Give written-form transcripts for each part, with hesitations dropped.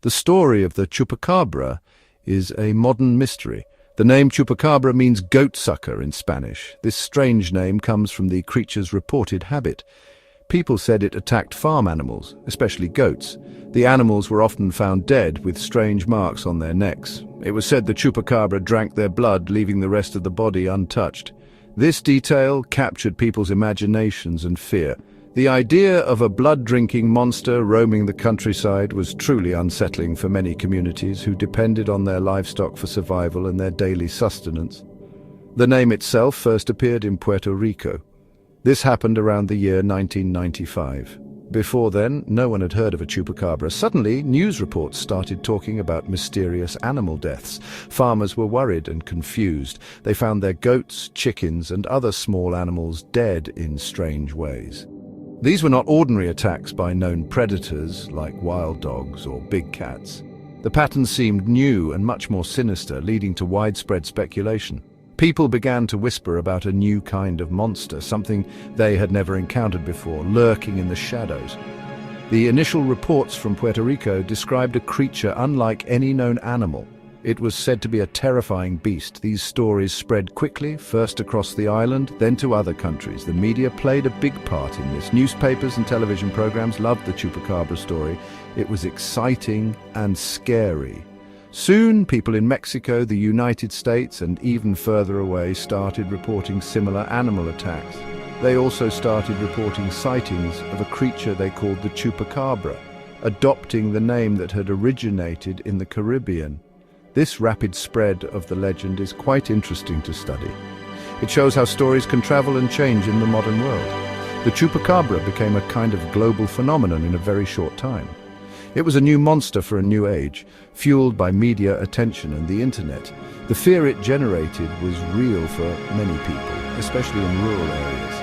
The story of the chupacabra is a modern mystery. The name chupacabra means goat-sucker in Spanish. This strange name comes from the creature's reported habit. People said it attacked farm animals, especially goats. The animals were often found dead with strange marks on their necks. It was said the chupacabra drank their blood, leaving the rest of the body untouched. This detail captured people's imaginations and fear. The idea of a blood-drinking monster roaming the countryside was truly unsettling for many communities who depended on their livestock for survival and their daily sustenance. The name itself first appeared in Puerto Rico. This happened around the year 1995. Before then, no one had heard of a chupacabra. Suddenly, news reports started talking about mysterious animal deaths. Farmers were worried and confused. They found their goats, chickens, and other small animals dead in strange ways. These were not ordinary attacks by known predators like wild dogs or big cats. The pattern seemed new and much more sinister, leading to widespread speculation. People began to whisper about a new kind of monster, something they had never encountered before, lurking in the shadows. The initial reports from Puerto Rico described a creature unlike any known animal. It was said to be a terrifying beast. These stories spread quickly, first across the island, then to other countries. The media played a big part in this. Newspapers and television programs loved the chupacabra story. It was exciting and scary. Soon, people in Mexico, the United States, and even further away started reporting similar animal attacks. They also started reporting sightings of a creature they called the chupacabra, adopting the name that had originated in the Caribbean. This rapid spread of the legend is quite interesting to study. It shows how stories can travel and change in the modern world. The chupacabra became a kind of global phenomenon in a very short time. It was a new monster for a new age, fueled by media attention and the internet. The fear it generated was real for many people, especially in rural areas.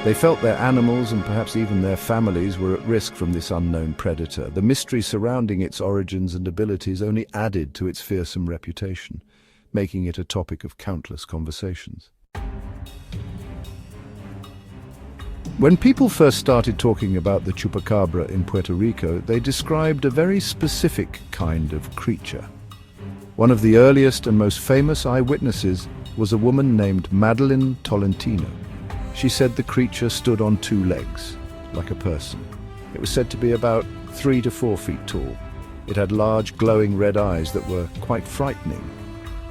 They felt their animals and perhaps even their families were at risk from this unknown predator. The mystery surrounding its origins and abilities only added to its fearsome reputation, making it a topic of countless conversations. When people first started talking about the chupacabra in Puerto Rico, they described a very specific kind of creature. One of the earliest and most famous eyewitnesses was a woman named Madeline Tolentino. She said the creature stood on two legs, like a person. It was said to be about 3 to 4 feet tall. It had large glowing red eyes that were quite frightening.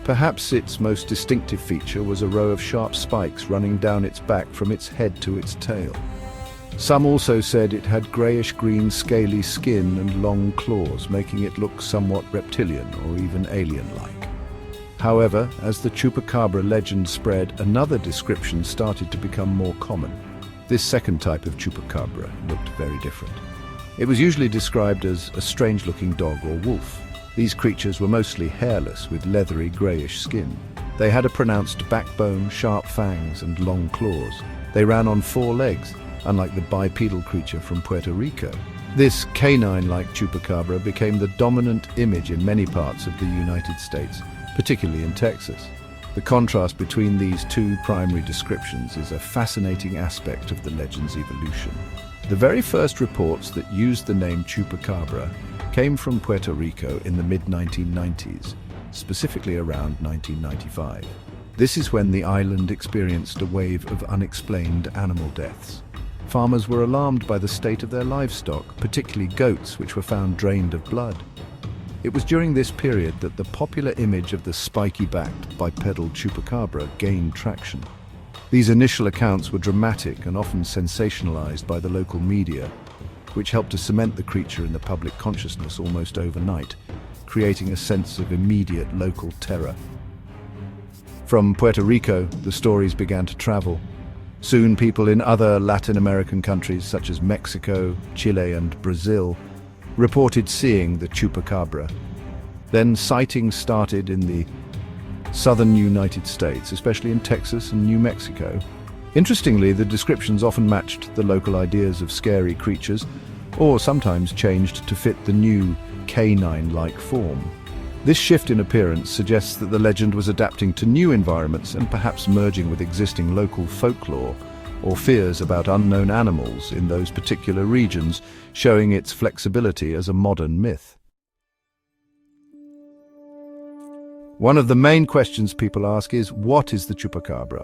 Perhaps its most distinctive feature was a row of sharp spikes running down its back from its head to its tail. Some also said it had greyish-green scaly skin and long claws, making it look somewhat reptilian or even alien-like. However, as the chupacabra legend spread, another description started to become more common. This second type of chupacabra looked very different. It was usually described as a strange-looking dog or wolf. These creatures were mostly hairless with leathery greyish skin. They had a pronounced backbone, sharp fangs and long claws. They ran on 4 legs, unlike the bipedal creature from Puerto Rico. This canine-like chupacabra became the dominant image in many parts of the United States, particularly in Texas. The contrast between these two primary descriptions is a fascinating aspect of the legend's evolution. The very first reports that used the name chupacabra came from Puerto Rico in the mid-1990s, specifically around 1995. This is when the island experienced a wave of unexplained animal deaths. Farmers were alarmed by the state of their livestock, particularly goats, which were found drained of blood. It was during this period that the popular image of the spiky-backed bipedal chupacabra gained traction. These initial accounts were dramatic and often sensationalized by the local media, which helped to cement the creature in the public consciousness almost overnight, creating a sense of immediate local terror. From Puerto Rico, the stories began to travel. Soon people in other Latin American countries such as Mexico, Chile and Brazil reported seeing the chupacabra. Then sightings started in the southern United States, especially in Texas and New Mexico. Interestingly, the descriptions often matched the local ideas of scary creatures, or sometimes changed to fit the new canine-like form. This shift in appearance suggests that the legend was adapting to new environments and perhaps merging with existing local folklore or fears about unknown animals in those particular regions, showing its flexibility as a modern myth. One of the main questions people ask is, what is the chupacabra?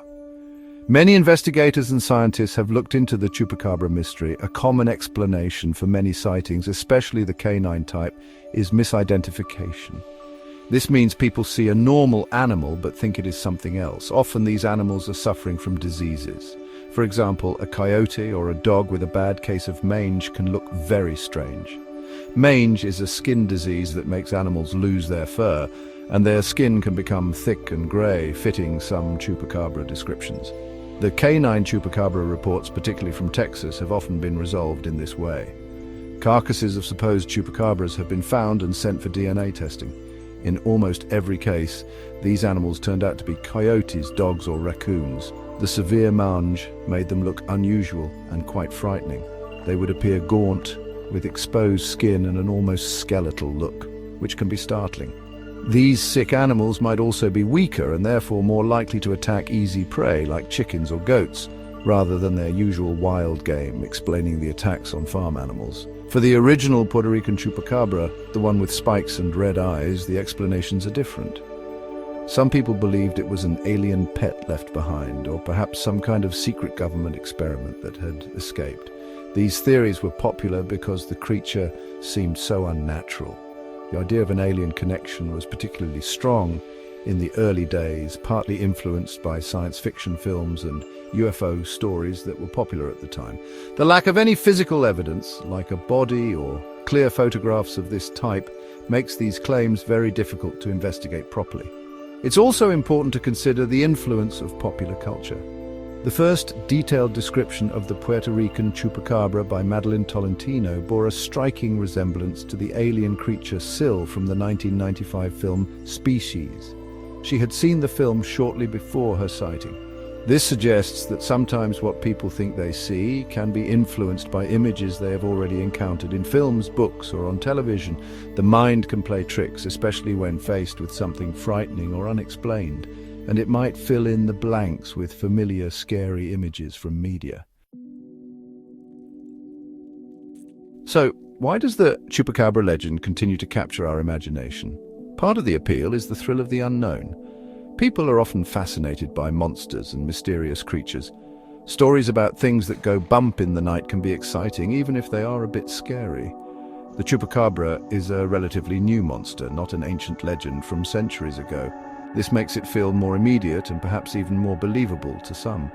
Many investigators and scientists have looked into the chupacabra mystery. A common explanation for many sightings, especially the canine type, is misidentification. This means people see a normal animal but think it is something else. Often these animals are suffering from diseases. For example, a coyote or a dog with a bad case of mange can look very strange. Mange is a skin disease that makes animals lose their fur, and their skin can become thick and grey, fitting some chupacabra descriptions. The canine chupacabra reports, particularly from Texas, have often been resolved in this way. Carcasses of supposed chupacabras have been found and sent for DNA testing. In almost every case, these animals turned out to be coyotes, dogs or raccoons. The severe mange made them look unusual and quite frightening. They would appear gaunt, with exposed skin and an almost skeletal look, which can be startling. These sick animals might also be weaker and therefore more likely to attack easy prey like chickens or goats, rather than their usual wild game, explaining the attacks on farm animals. For the original Puerto Rican chupacabra, the one with spikes and red eyes, the explanations are different. Some people believed it was an alien pet left behind, or perhaps some kind of secret government experiment that had escaped. These theories were popular because the creature seemed so unnatural. The idea of an alien connection was particularly strong in the early days, partly influenced by science fiction films and UFO stories that were popular at the time. The lack of any physical evidence, like a body or clear photographs of this type, makes these claims very difficult to investigate properly. It's also important to consider the influence of popular culture. The first detailed description of the Puerto Rican chupacabra by Madeline Tolentino bore a striking resemblance to the alien creature Syl from the 1995 film Species. She had seen the film shortly before her sighting. This suggests that sometimes what people think they see can be influenced by images they have already encountered in films, books, or on television. The mind can play tricks, especially when faced with something frightening or unexplained, and it might fill in the blanks with familiar, scary images from media. So, why does the chupacabra legend continue to capture our imagination? Part of the appeal is the thrill of the unknown. People are often fascinated by monsters and mysterious creatures. Stories about things that go bump in the night can be exciting, even if they are a bit scary. The chupacabra is a relatively new monster, not an ancient legend from centuries ago. This makes it feel more immediate and perhaps even more believable to some.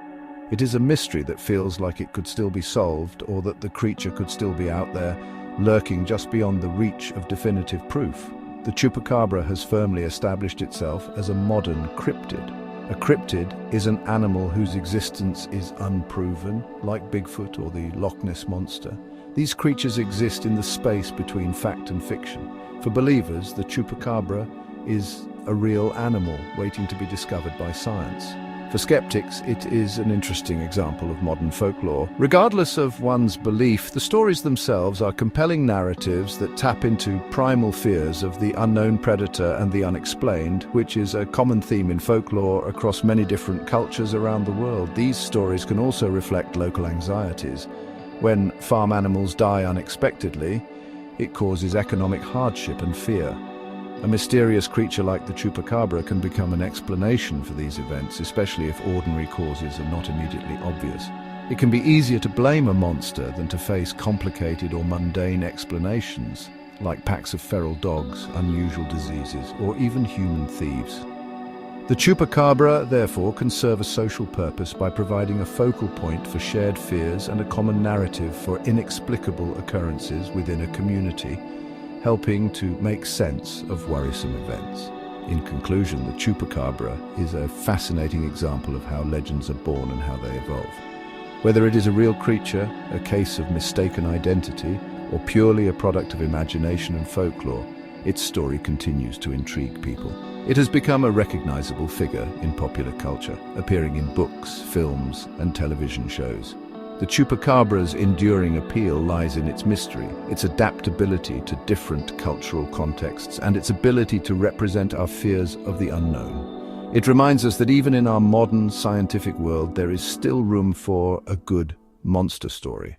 It is a mystery that feels like it could still be solved, or that the creature could still be out there, lurking just beyond the reach of definitive proof. The chupacabra has firmly established itself as a modern cryptid. A cryptid is an animal whose existence is unproven, like Bigfoot or the Loch Ness Monster. These creatures exist in the space between fact and fiction. For believers, the chupacabra is a real animal waiting to be discovered by science. For skeptics, it is an interesting example of modern folklore. Regardless of one's belief, the stories themselves are compelling narratives that tap into primal fears of the unknown predator and the unexplained, which is a common theme in folklore across many different cultures around the world. These stories can also reflect local anxieties. When farm animals die unexpectedly, it causes economic hardship and fear. A mysterious creature like the chupacabra can become an explanation for these events, especially if ordinary causes are not immediately obvious. It can be easier to blame a monster than to face complicated or mundane explanations, like packs of feral dogs, unusual diseases, or even human thieves. The chupacabra, therefore, can serve a social purpose by providing a focal point for shared fears and a common narrative for inexplicable occurrences within a community, helping to make sense of worrisome events. In conclusion, the chupacabra is a fascinating example of how legends are born and how they evolve. Whether it is a real creature, a case of mistaken identity, or purely a product of imagination and folklore, its story continues to intrigue people. It has become a recognizable figure in popular culture, appearing in books, films, and television shows. The chupacabra's enduring appeal lies in its mystery, its adaptability to different cultural contexts, and its ability to represent our fears of the unknown. It reminds us that even in our modern scientific world, there is still room for a good monster story.